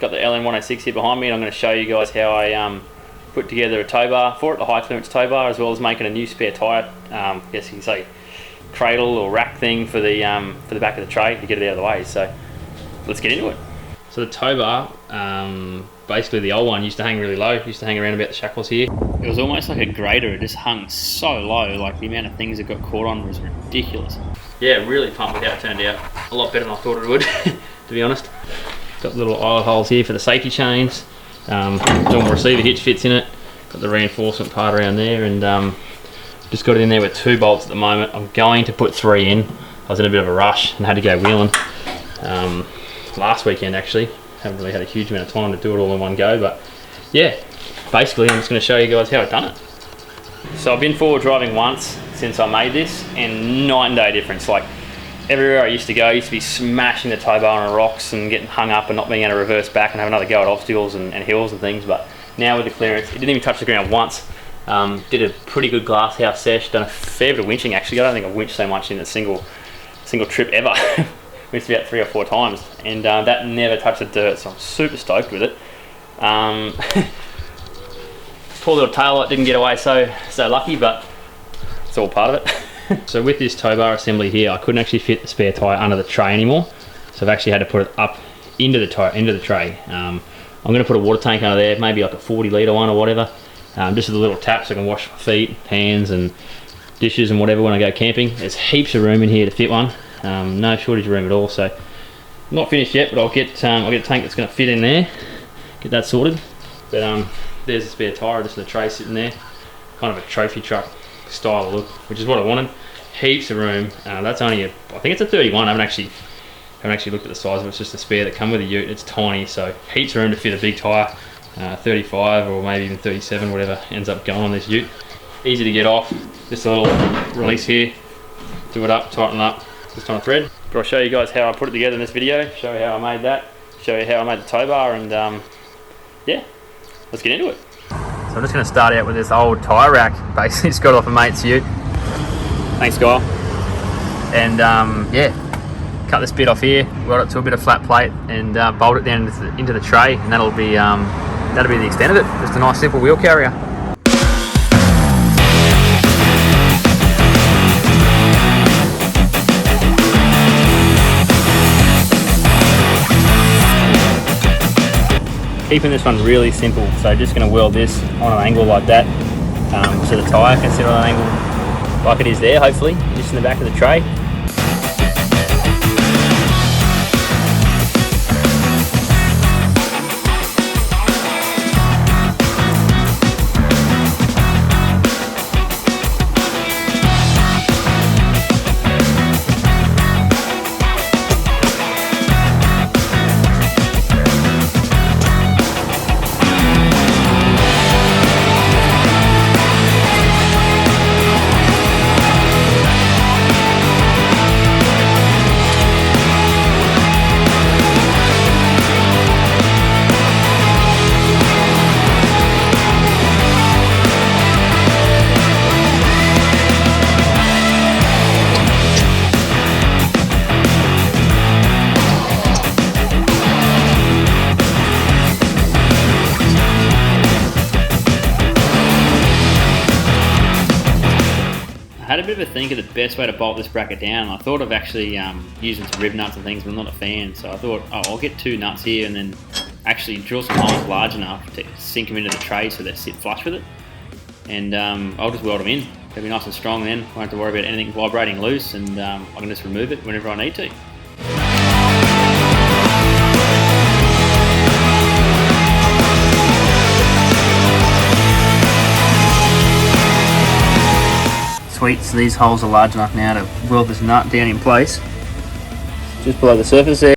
got the LN106 here behind me, and I'm going to show you guys how I put together a tow bar for it, the Hi-clearance Towbar, as well as making a new spare tyre, I guess you can say cradle or rack thing for the back of the tray to get it out of the way. So let's get into it. So the Towbar, basically the old one used to hang really low, used to hang around about the shackles here. It was almost like a grater, it just hung so low, like the amount of things it got caught on was ridiculous. Yeah, really pumped with how it turned out. A lot better than I thought it would, to be honest. Got little eyelet holes here for the safety chains. Normal receiver hitch fits in it. Got the reinforcement part around there, and just got it in there with 2 bolts at the moment. I'm going to put 3 in. I was in a bit of a rush and had to go wheeling last weekend actually. Haven't really had a huge amount of time to do it all in one go, but yeah, basically I'm just going to show you guys how I've done it. So I've been forward driving once since I made this, and night and day difference. Like everywhere I used to go, I used to be smashing the tow bar on rocks and getting hung up and not being able to reverse back and have another go at obstacles and hills and things. But now with the clearance, it didn't even touch the ground once. Did a pretty good glass house sesh, done a fair bit of winching actually. I don't think I've winched so much in a single trip ever. Winched about 3 or 4 times, and that never touched the dirt, so I'm super stoked with it. Poor little tail light didn't get away so lucky, but it's all part of it. So with this tow bar assembly here, I couldn't actually fit the spare tyre under the tray anymore, so I've actually had to put it up into the tray. I'm going to put a water tank under there, maybe like a 40 litre one or whatever, just with a little tap so I can wash my feet, hands and dishes and whatever when I go camping. There's heaps of room in here to fit one. No shortage of room at all, so not finished yet, but I'll get a tank that's going to fit in there, get that sorted. But there's a spare tyre just in the tray sitting there, kind of a trophy truck style look, which is what I wanted. Heaps of room. That's only I think it's a 31. I haven't actually looked at the size of it. It's just a spare that come with a ute. It's tiny, so heaps of room to fit a big tyre, 35 or maybe even 37, whatever ends up going on this ute. Easy to get off. Just a little release here. Do it up, tighten it up. Just on a thread. But I'll show you guys how I put it together in this video, show you how I made that, show you how I made the tow bar, and yeah, let's get into it. So I'm just going to start out with this old tyre rack, basically just got off a mate's ute. Thanks Guy. And yeah, cut this bit off here, weld it to a bit of flat plate, and bolt it down into the tray, and that'll be the extent of it. Just a nice simple wheel carrier. Keeping this one really simple, so just going to weld this on an angle like that, so the tyre can sit on an angle like it is there, hopefully, just in the back of the tray. I had a bit of a think of the best way to bolt this bracket down. I thought of actually using some rib nuts and things, but I'm not a fan. So I thought, oh, I'll get 2 nuts here and then actually drill some holes large enough to sink them into the tray so they sit flush with it. And I'll just weld them in. They'll be nice and strong then. I won't have to worry about anything vibrating loose, and I can just remove it whenever I need to. Sweet, so these holes are large enough now to weld this nut down in place, just below the surface there.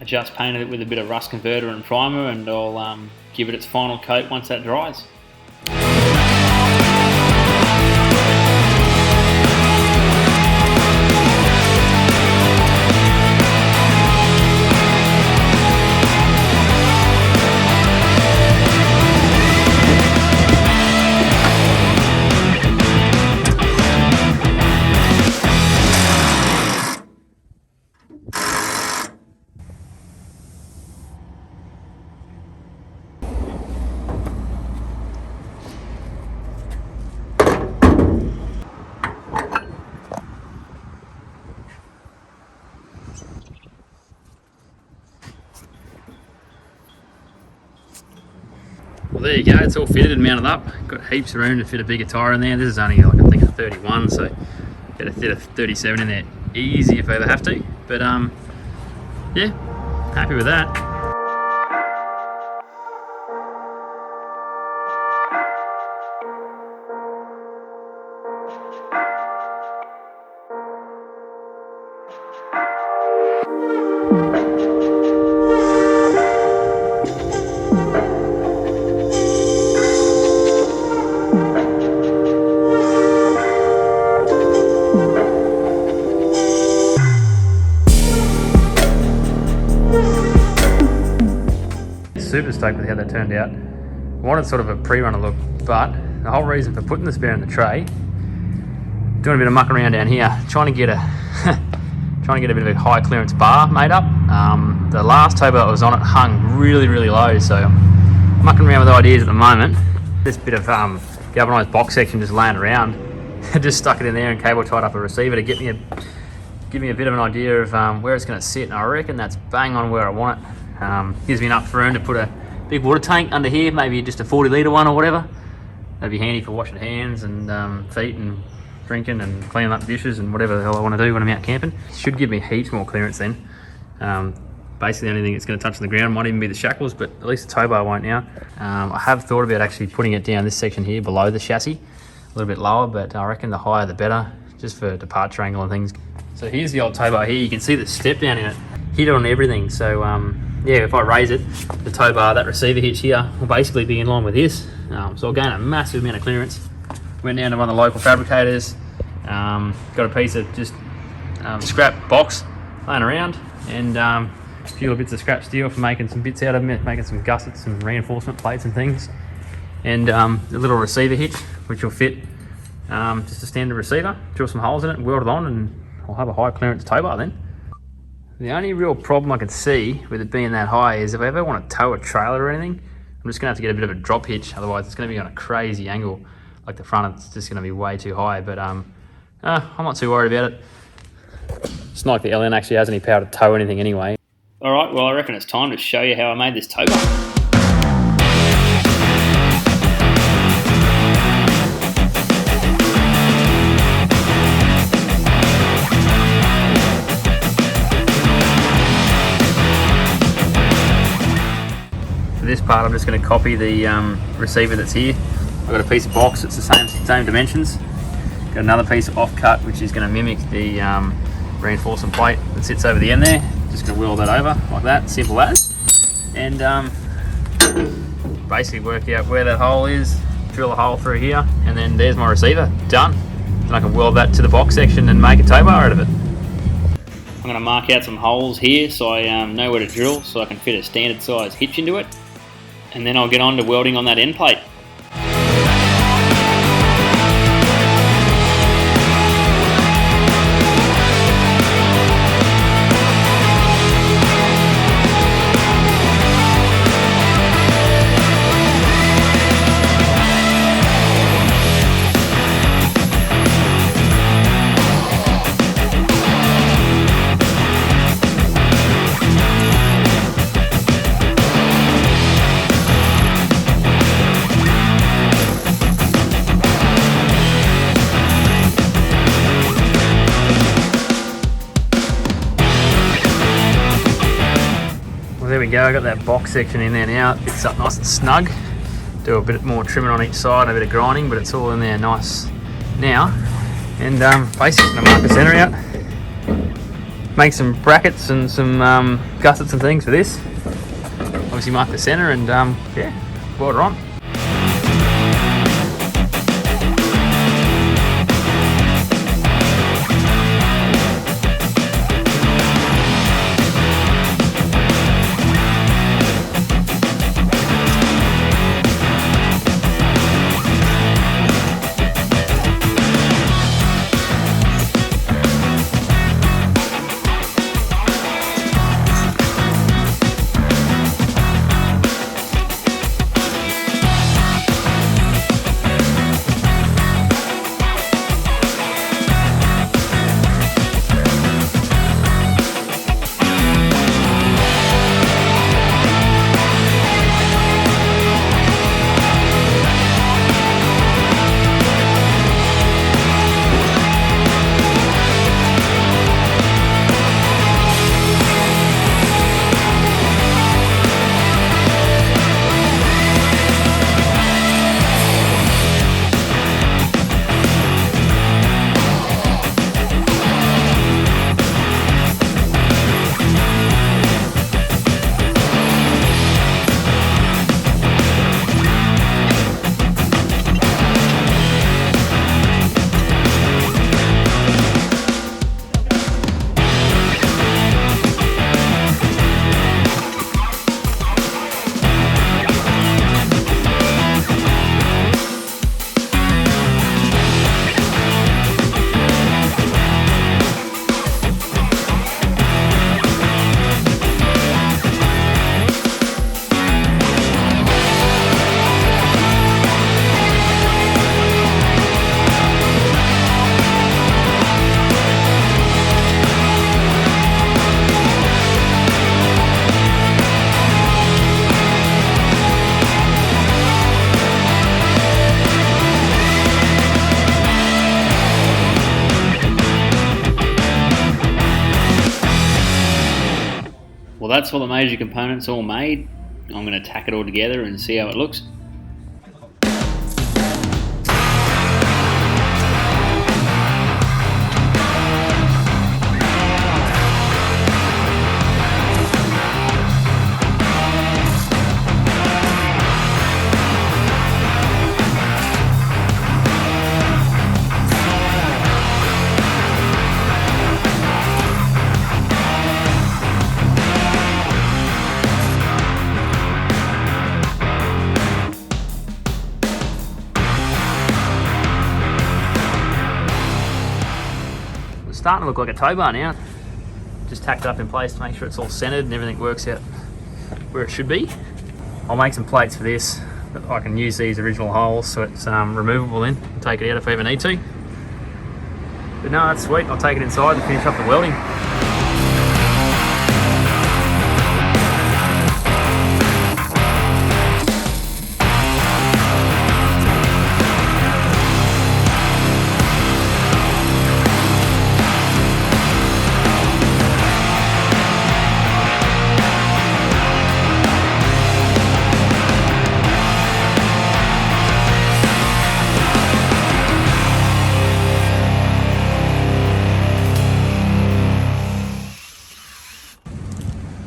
just painted it with a bit of rust converter and primer, and I'll give it its final coat once that dries. Well, there you go, it's all fitted and mounted up. Got heaps of room to fit a bigger tyre in there. This is only like, I think, a 31, so better fit a 37 in there easy if I ever have to. But yeah, happy with that. Super stoked with how that turned out. I wanted sort of a pre-runner look, but the whole reason for putting the spare in the tray, doing a bit of mucking around down here, trying to get a bit of a high clearance bar made up. The last Towbar that was on it hung really low, so I'm mucking around with ideas at the moment. This bit of galvanised box section just laying around, just stuck it in there and cable tied up a receiver to give me a bit of an idea of where it's going to sit, and I reckon that's bang on where I want it. Gives me enough room to put a big water tank under here, maybe just a 40 litre one or whatever. That'd be handy for washing hands and feet and drinking and cleaning up dishes and whatever the hell I want to do when I'm out camping. Should give me heaps more clearance then. Basically anything that's going to touch on the ground might even be the shackles, but at least the Towbar won't now. I have thought about actually putting it down this section here below the chassis, a little bit lower, but I reckon the higher the better, just for departure angle and things. So here's the old Towbar here. You can see the step down in it, hit on everything. So yeah, if I raise it, the Towbar, that receiver hitch here, will basically be in line with this. So I'll gain a massive amount of clearance. Went down to one of the local fabricators, got a piece of just scrap box laying around, and a few bits of scrap steel for making some bits out of it, making some gussets, some reinforcement plates and things. And a little receiver hitch, which will fit just a standard receiver, drill some holes in it, weld it on, and I'll have a high clearance Towbar then. The only real problem I can see with it being that high is if I ever want to tow a trailer or anything, I'm just going to have to get a bit of a drop hitch, otherwise it's going to be on a crazy angle. Like the front, it's just going to be way too high, but I'm not too worried about it. It's not like the LN actually has any power to tow anything anyway. Alright, well I reckon it's time to show you how I made this Towbar. This part I'm just going to copy the receiver that's here. I've got a piece of box that's the same dimensions. Got another piece of offcut which is going to mimic the reinforcement plate that sits over the end there. Just going to wheel that over like that, simple as. And basically work out where that hole is, drill a hole through here, and then there's my receiver, done. Then I can weld that to the box section and make a Towbar out of it. I'm going to mark out some holes here so I know where to drill so I can fit a standard size hitch into it. And then I'll get on to welding on that end plate. There we go, I got that box section in there now. It fits up nice and snug. Do a bit more trimming on each side and a bit of grinding, but it's all in there nice now. And basically I'm going to mark the centre out. make some brackets and some gussets and things for this. Obviously mark the centre and yeah, weld her on. Well, that's all the major components all made. I'm going to tack it all together and see how it looks. Starting to look like a tow bar now. Just tacked it up in place to make sure it's all centered and everything works out where it should be. I'll make some plates for this, but I can use these original holes so it's removable then and take it out if I ever need to. But no, that's sweet. I'll take it inside and finish up the welding.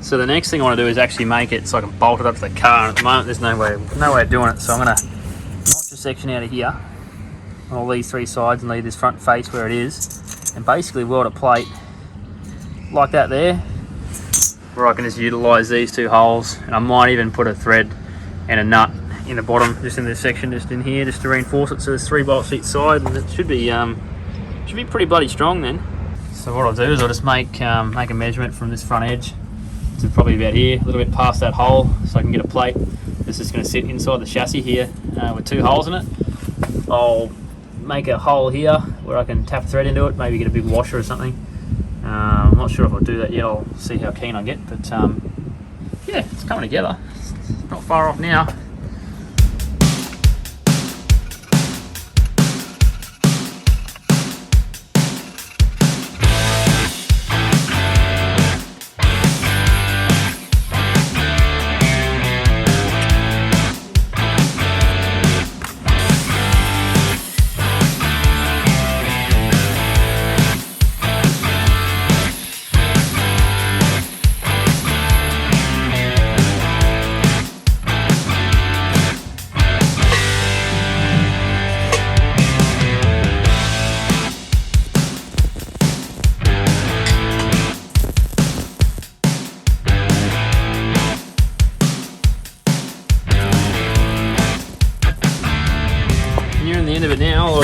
So the next thing I want to do is actually make it so I can bolt it up to the car, and at the moment there's no way of doing it, so I'm going to notch a section out of here on all these three sides and leave this front face where it is, and basically weld a plate like that there, where I can just utilise these two holes, and I might even put a thread and a nut in the bottom, just in this section, just in here, just to reinforce it. So there's 3 bolts each side, and it should be pretty bloody strong then. So what I'll do is I'll just make a measurement from this front edge to probably about here, a little bit past that hole, so I can get a plate that's just going to sit inside the chassis here with 2 holes in it. I'll make a hole here where I can tap a thread into it, maybe get a big washer or something. I'm not sure if I'll do that yet. I'll see how keen I get, but yeah, it's coming together. It's not far off now.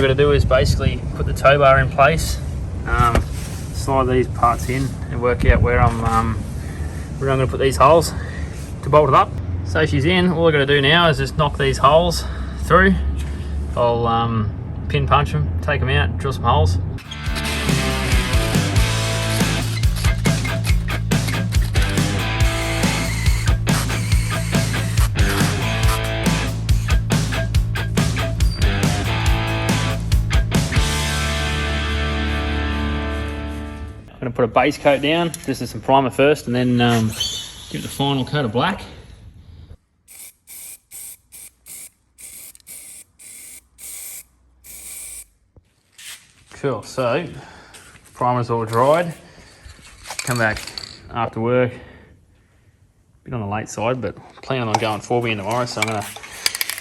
got to do is basically put the tow bar in place, slide these parts in, and work out where I'm going to put these holes to bolt it up. So she's in. All I got to do now is just knock these holes through. I'll pin punch them, take them out, drill some holes. I'm going to put a base coat down. This is some primer first, and then give it the final coat of black. Cool, so primer's all dried. Come back after work. Bit on the late side, but planning on going 4B in tomorrow, so I'm going to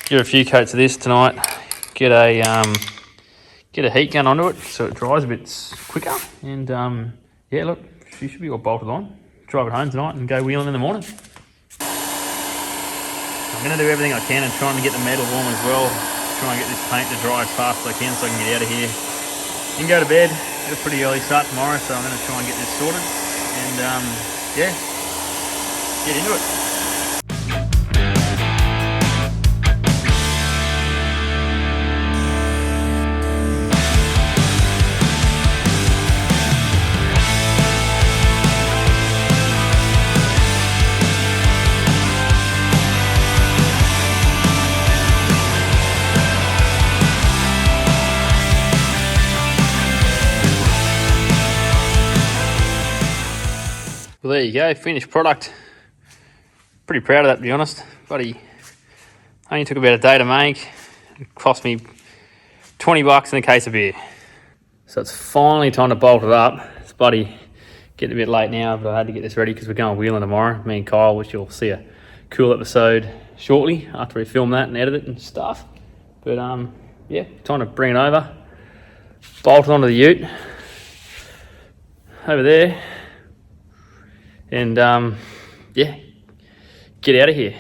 give a few coats of this tonight. Get a heat gun onto it so it dries a bit quicker, and yeah, look, she should be all bolted on. Drive it home tonight and go wheeling in the morning. I'm going to do everything I can and trying to get the metal warm as well. Try and get this paint to dry as fast as I can so I can get out of here and go to bed. Got a pretty early start tomorrow, so I'm going to try and get this sorted and yeah, get into it. Well, there you go, finished product. Pretty proud of that, to be honest. Buddy, only took about a day to make. It cost me 20 bucks in a case of beer. So it's finally time to bolt it up. It's bloody getting a bit late now, but I had to get this ready because we're going wheeling tomorrow, me and Kyle, which you'll see a cool episode shortly after we film that and edit it and stuff. But yeah, time to bring it over. Bolt it onto the ute. Over there. And yeah, get out of here.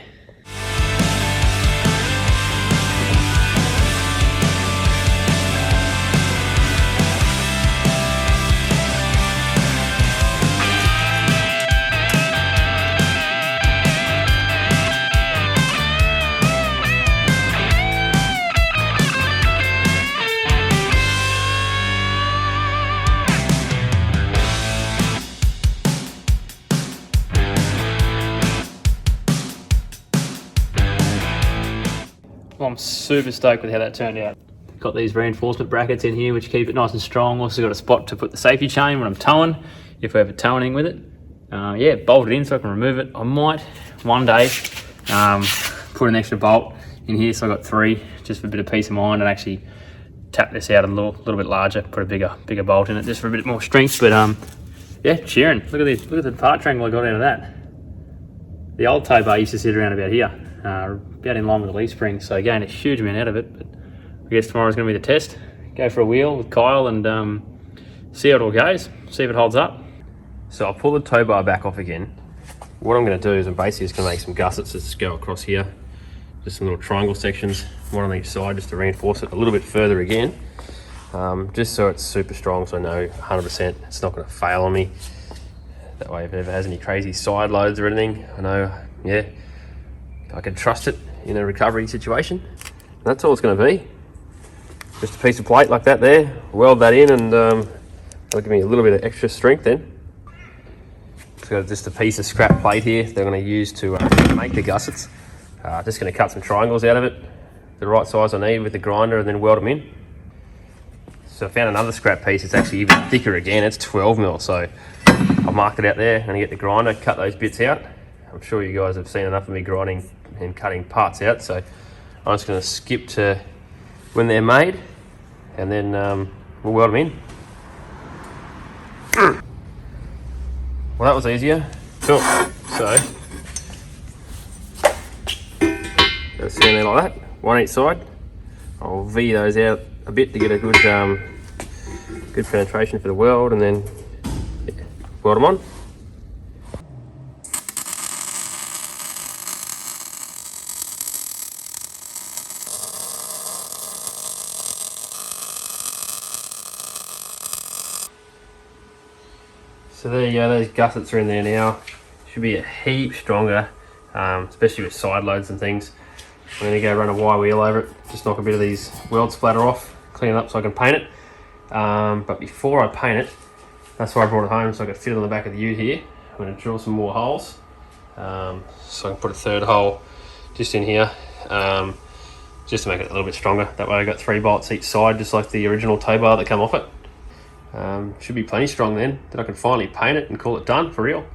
Well, I'm super stoked with how that turned out. Got these reinforcement brackets in here which keep it nice and strong. Also got a spot to put the safety chain when I'm towing, if we're ever towing with it. Yeah, bolt it in so I can remove it. I might one day put an extra bolt in here, so I got 3 just for a bit of peace of mind, and actually tap this out a little bit larger, put a bigger bolt in it just for a bit more strength. But yeah, cheering. Look at this. Look at the part triangle I got out of that. The old tow bar used to sit around about here. About in line with the leaf spring, so again a huge amount out of it. But I guess tomorrow's going to be the test. Go for a wheel with Kyle and see how it all goes, see if it holds up. So I'll pull the tow bar back off again. What I'm going to do is I'm basically just going to make some gussets that just go across here, just some little triangle sections, one on each side, just to reinforce it a little bit further again, just so it's super strong, so I know 100% it's not going to fail on me. That way if it ever has any crazy side loads or anything, I know, yeah, I can trust it in a recovery situation. And that's all it's going to be. Just a piece of plate like that there, weld that in, and that'll give me a little bit of extra strength then. So got just a piece of scrap plate here they're going to use to make the gussets. Just going to cut some triangles out of it, the right size I need with the grinder, and then weld them in. So I found another scrap piece, it's actually even thicker again, it's 12mm, so I've marked it out there and I get the grinder, cut those bits out. I'm sure you guys have seen enough of me grinding and cutting parts out, so I'm just going to skip to when they're made, and then we'll weld them in. Well, that was easier. Cool. So let's stand there like that, one each side. I'll V those out a bit to get a good good penetration for the weld, and then weld them on. So there you go, those gussets are in there now. Should be a heap stronger, especially with side loads and things. I'm going to go run a wire wheel over it, just knock a bit of these weld splatter off, clean it up so I can paint it. But before I paint it, that's why I brought it home, so I could fit it on the back of the ute here. I'm going to drill some more holes, so I can put a third hole just in here, just to make it a little bit stronger. That way I got 3 bolts each side, just like the original tow bar that come off it. Should be plenty strong then I can finally paint it and call it done for real.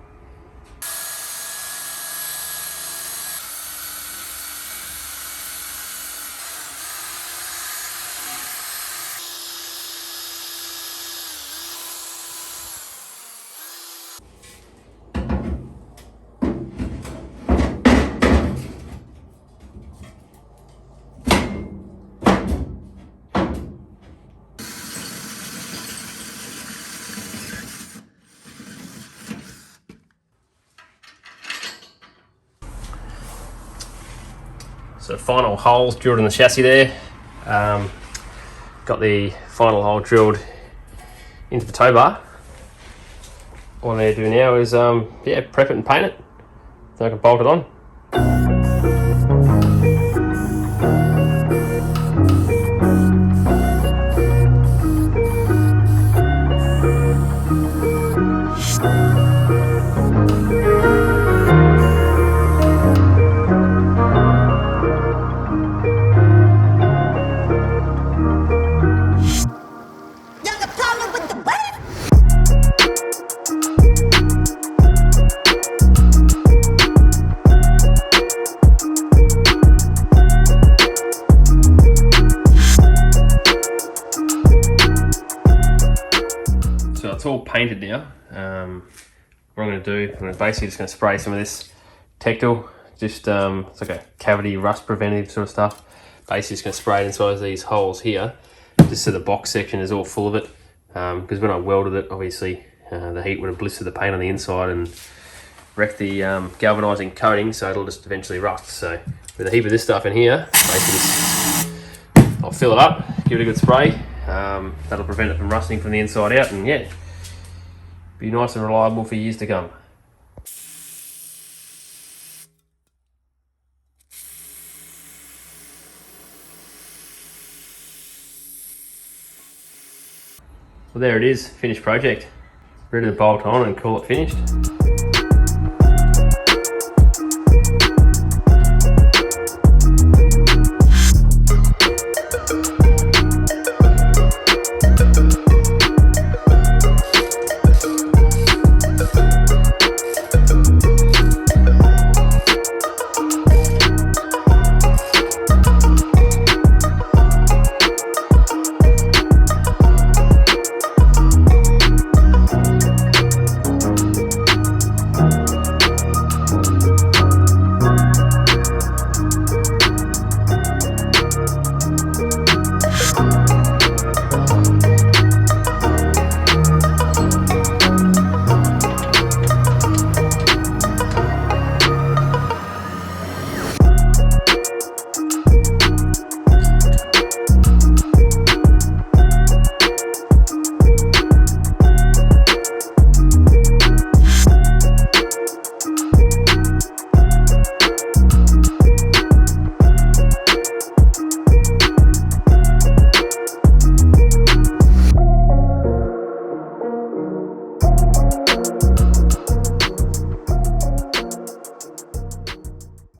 So final holes drilled in the chassis there. Got the final hole drilled into the tow bar. All I need to do now is prep it and paint it, so I can bolt it on. So it's all painted now. What I'm going to do, I'm basically just going to spray some of this Tectile, just it's like a cavity rust preventative sort of stuff. Basically just going to spray it inside these holes here, just so the box section is all full of it, because when I welded it, obviously the heat would have blistered the paint on the inside and wrecked the galvanizing coating, so it'll just eventually rust. So with a heap of this stuff in here, basically just, I'll fill it up, give it a good spray. That'll prevent it from rusting from the inside out, and yeah, be nice and reliable for years to come. Well, there it is, finished project. Ready to bolt on and call it finished.